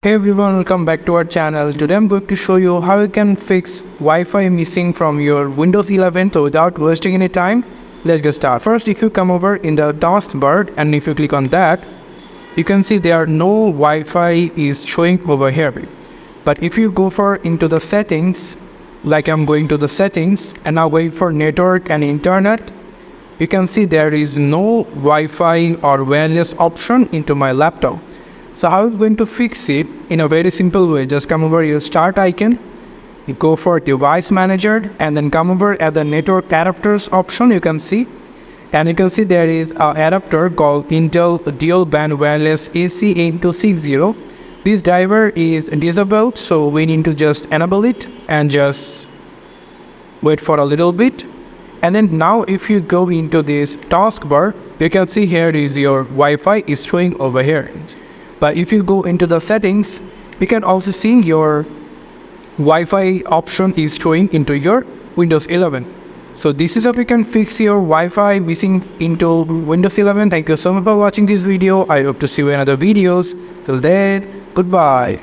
Hey everyone, welcome back to our channel. Today I'm going to show you how you can fix Wi-Fi missing from your Windows 11. So without wasting any time, let's get started. First, if you come over in the taskbar and if you click on that, you can see there are no Wi-Fi is showing over here. But if you go for into the settings, like I'm going to the settings and now going for network and internet, you can see there is no Wi-Fi or wireless option into my laptop. So how are you going to fix it? In a very simple way, just come over your start icon, you go for device manager and then come over at the network adapters option you can see. And you can see there is an adapter called Intel Dual Band Wireless AC8260. This driver is disabled, so we need to just enable it and just wait for a little bit. And then now if you go into this taskbar, you can see here is your Wi-Fi is showing over here. But if you go into the settings, you can also see your Wi-Fi option is showing into your Windows 11. So this is how you can fix your Wi-Fi missing into Windows 11. Thank you so much for watching this video. I hope to see you in other videos. Till then, goodbye.